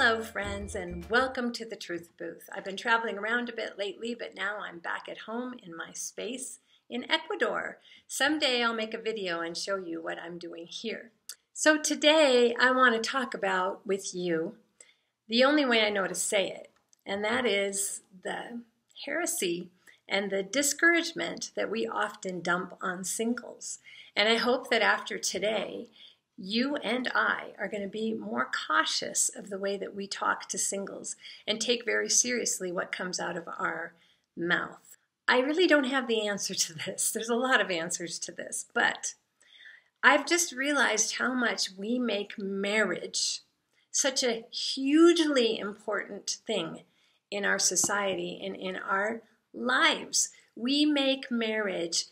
Hello friends, and welcome to the Truth Booth. I've been traveling around a bit lately, but now I'm back at home in my space in Ecuador. Someday I'll make a video and show you what I'm doing here. So today I want to talk about with you the only way I know to say it, and that is the heresy and the discouragement that we often dump on singles. And I hope that after today, you and I are going to be more cautious of the way that we talk to singles and take very seriously what comes out of our mouth. I really don't have the answer to this. There's a lot of answers to this, but I've just realized how much we make marriage such a hugely important thing in our society and in our lives. We make marriage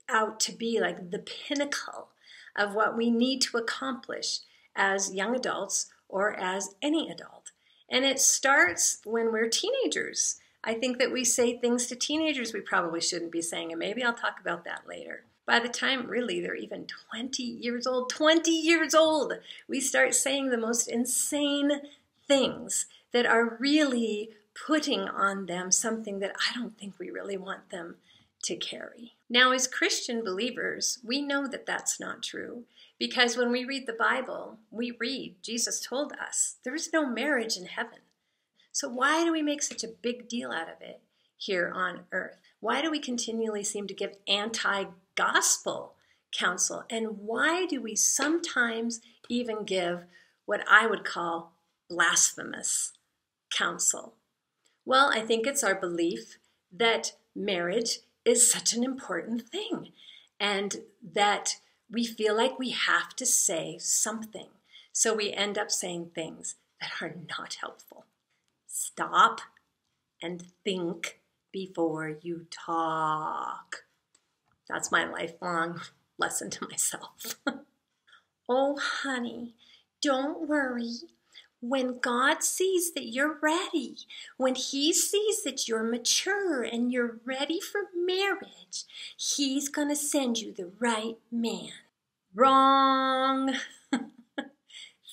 out to be like the pinnacle of what we need to accomplish as young adults or as any adult. And it starts when we're teenagers. I think that we say things to teenagers we probably shouldn't be saying, and maybe I'll talk about that later. By the time really they're even 20 years old, we start saying the most insane things that are really putting on them something that I don't think we really want them to carry. Now, as Christian believers, we know that that's not true, because when we read the Bible, we read Jesus told us there is no marriage in heaven. So why do we make such a big deal out of it here on earth? Why do we continually seem to give anti-gospel counsel? And why do we sometimes even give what I would call blasphemous counsel? Well, I think it's our belief that marriage is such an important thing, and that we feel like we have to say something. So we end up saying things that are not helpful. Stop and think before you talk. That's my lifelong lesson to myself. Oh, honey, don't worry. When God sees that you're ready, when He sees that you're mature and you're ready for marriage, He's going to send you the right man. Wrong.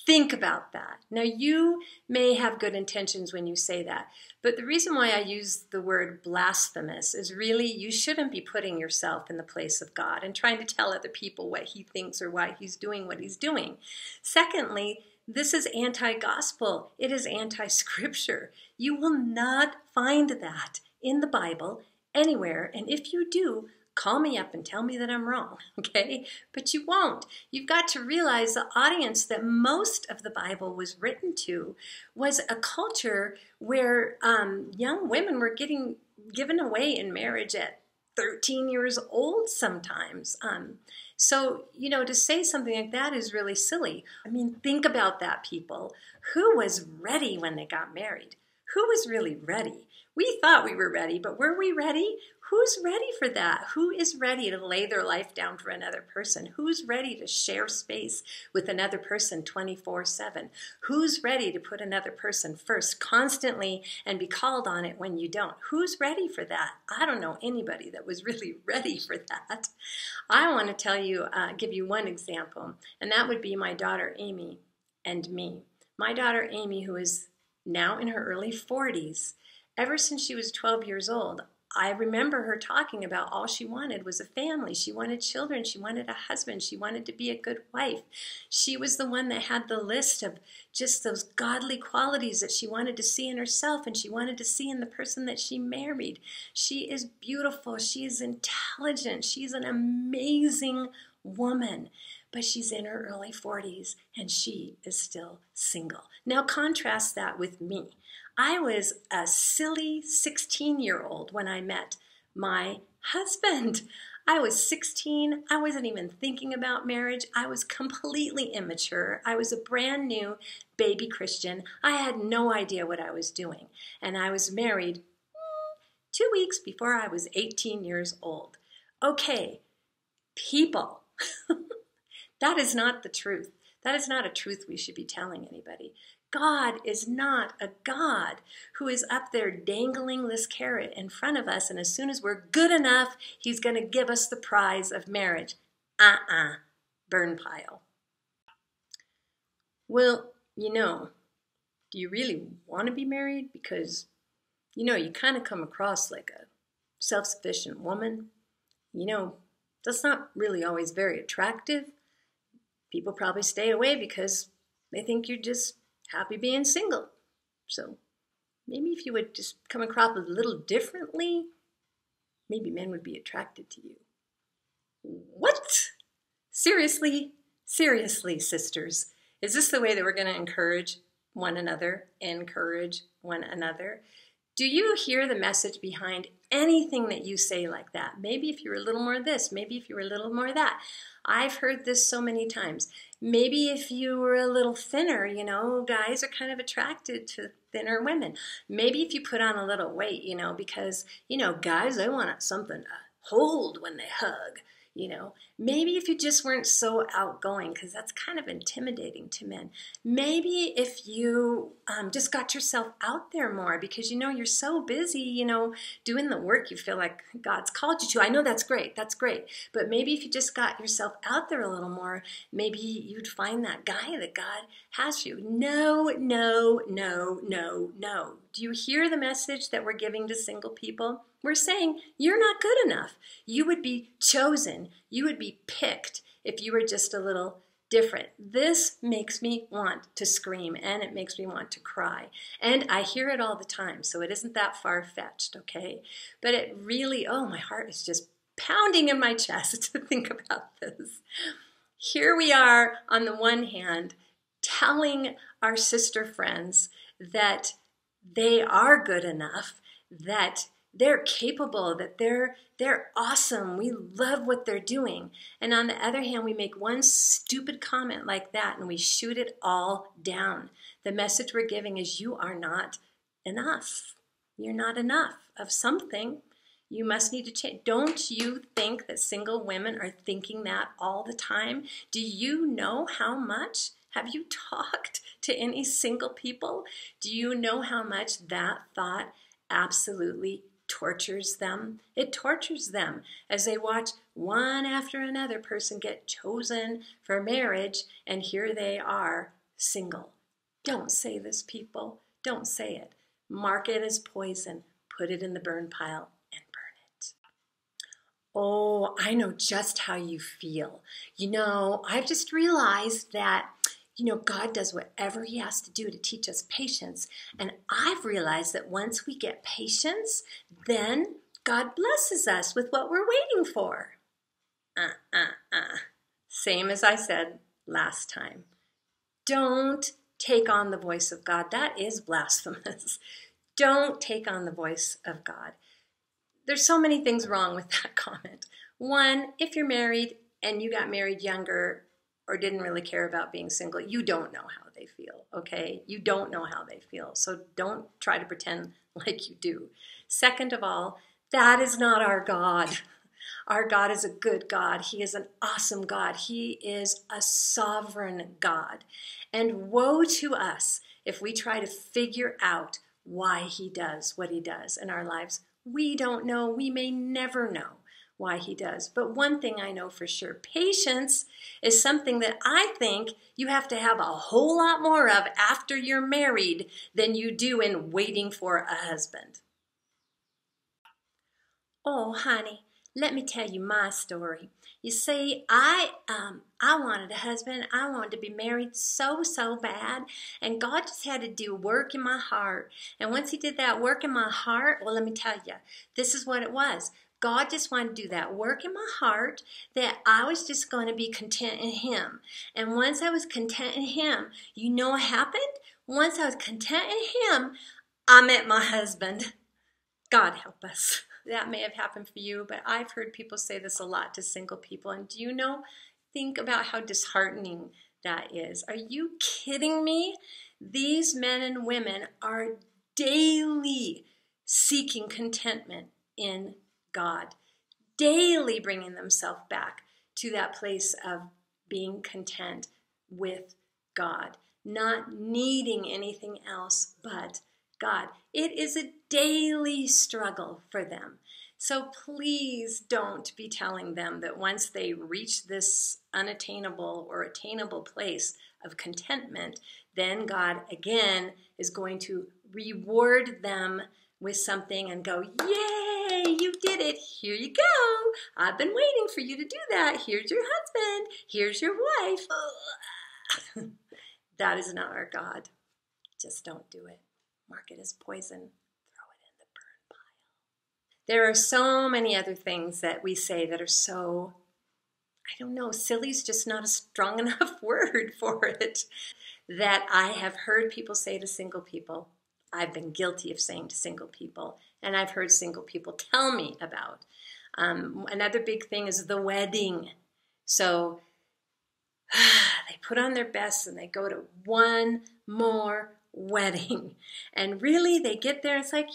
Think about that. Now, you may have good intentions when you say that, but the reason why I use the word blasphemous is really you shouldn't be putting yourself in the place of God and trying to tell other people what He thinks or why He's doing what He's doing. Secondly, this is anti-gospel. It is anti-scripture. You will not find that in the Bible anywhere. And if you do, call me up and tell me that I'm wrong, okay? But you won't. You've got to realize the audience that most of the Bible was written to was a culture where young women were getting given away in marriage at 13 years old sometimes. So, to say something like that is really silly. I mean, think about that, people. Who was ready when they got married? Who was really ready? We thought we were ready, but were we ready? Who's ready for that? Who is ready to lay their life down for another person? Who's ready to share space with another person 24/7? Who's ready to put another person first constantly and be called on it when you don't? Who's ready for that? I don't know anybody that was really ready for that. I want to tell you, give you one example, and that would be my daughter Amy and me. My daughter Amy, who is now in her early 40s, ever since she was 12 years old, I remember her talking about all she wanted was a family. She wanted children. She wanted a husband. She wanted to be a good wife. She was the one that had the list of just those godly qualities that she wanted to see in herself and she wanted to see in the person that she married. She is beautiful. She is intelligent. She's an amazing woman. But she's in her early 40s and she is still single. Now contrast that with me. I was a silly 16-year-old when I met my husband. I was 16. I wasn't even thinking about marriage. I was completely immature. I was a brand new baby Christian. I had no idea what I was doing. And I was married 2 weeks before I was 18 years old. Okay, people. That is not the truth. That is not a truth we should be telling anybody. God is not a God who is up there dangling this carrot in front of us, and as soon as we're good enough, He's going to give us the prize of marriage. Burn pile. Well, Do you really want to be married? Because, you know, you kind of come across like a self-sufficient woman. You know, that's not really always very attractive. People probably stay away because they think you're just happy being single. So maybe if you would just come across a little differently, maybe men would be attracted to you. What? Seriously? Seriously, sisters. Is this the way that we're going to encourage one another? Encourage one another? Do you hear the message behind anything that you say like that? Maybe if you were a little more this, maybe if you were a little more that. I've heard this so many times. Maybe if you were a little thinner, you know, guys are kind of attracted to thinner women. Maybe if you put on a little weight, you know, because, you know, guys, they want something to hold when they hug. You know, maybe if you just weren't so outgoing, because that's kind of intimidating to men. Maybe if you just got yourself out there more because, you know, you're so busy, you know, doing the work you feel like God's called you to. I know that's great. That's great. But maybe if you just got yourself out there a little more, maybe you'd find that guy that God has for you. No, no, no, no, no. Do you hear the message that we're giving to single people? We're saying you're not good enough. You would be chosen. You would be picked if you were just a little different. This makes me want to scream and it makes me want to cry. And I hear it all the time, so it isn't that far-fetched, okay? But it really, oh, my heart is just pounding in my chest to think about this. Here we are, on the one hand, telling our sister friends that they are good enough, that they're capable, that they're awesome. We love what they're doing. And on the other hand, we make one stupid comment like that and we shoot it all down. The message we're giving is you are not enough. You're not enough of something. You must need to change. Don't you think that single women are thinking that all the time? Do you know how much? Have you talked to any single people? Do you know how much that thought absolutely tortures them? It tortures them as they watch one after another person get chosen for marriage, and here they are, single. Don't say this, people. Don't say it. Mark it as poison. Put it in the burn pile and burn it. Oh, I know just how you feel. You know, I've just realized that God does whatever he has to do to teach us patience. And I've realized that once we get patience, then God blesses us with what we're waiting for. Same as I said last time. Don't take on the voice of God. That is blasphemous. Don't take on the voice of God. There's so many things wrong with that comment. One, if you're married and you got married younger, or didn't really care about being single, you don't know how they feel, okay? You don't know how they feel, so don't try to pretend like you do. Second of all, that is not our God. Our God is a good God. He is an awesome God. He is a sovereign God. And woe to us if we try to figure out why he does what he does in our lives. We don't know. We may never know why he does. But one thing I know for sure, patience is something that I think you have to have a whole lot more of after you're married than you do in waiting for a husband. Oh, honey, let me tell you my story. You see, I wanted a husband. I wanted to be married so bad. And God just had to do work in my heart. And once he did that work in my heart, well, let me tell you, this is what it was. God just wanted to do that work in my heart that I was just going to be content in him. And once I was content in him, you know what happened? Once I was content in him, I met my husband. God help us. That may have happened for you, but I've heard people say this a lot to single people. And do you know, think about how disheartening that is. Are you kidding me? These men and women are daily seeking contentment in God, daily bringing themselves back to that place of being content with God, not needing anything else but God. It is a daily struggle for them. So please don't be telling them that once they reach this unattainable or attainable place of contentment, then God again is going to reward them with something and go, yay, you did it. Here you go. I've been waiting for you to do that. Here's your husband. Here's your wife. That is not our God. Just don't do it. Mark it as poison. Throw it in the burn pile. There are so many other things that we say that are so, I don't know, silly is just not a strong enough word for it, that I have heard people say to single people. I've been guilty of saying to single people, and I've heard single people tell me about. Another big thing is the wedding. So they put on their best and they go to one more wedding. And really, they get there, it's like,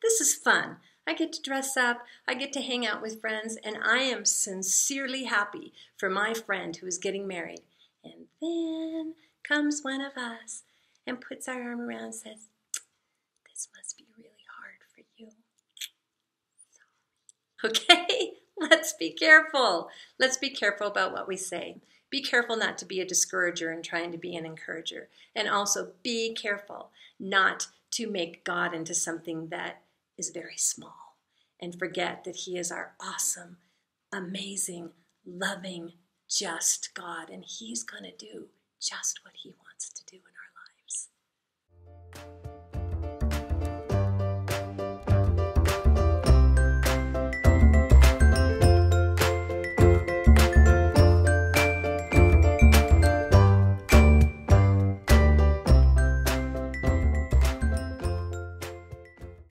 this is fun. I get to dress up, I get to hang out with friends, and I am sincerely happy for my friend who is getting married. And then comes one of us and puts our arm around and says, this must be really hard for you. Okay, let's be careful. Let's be careful about what we say. Be careful not to be a discourager and trying to be an encourager. And also be careful not to make God into something that is very small and forget that He is our awesome, amazing, loving, just God. And He's going to do just what He wants to do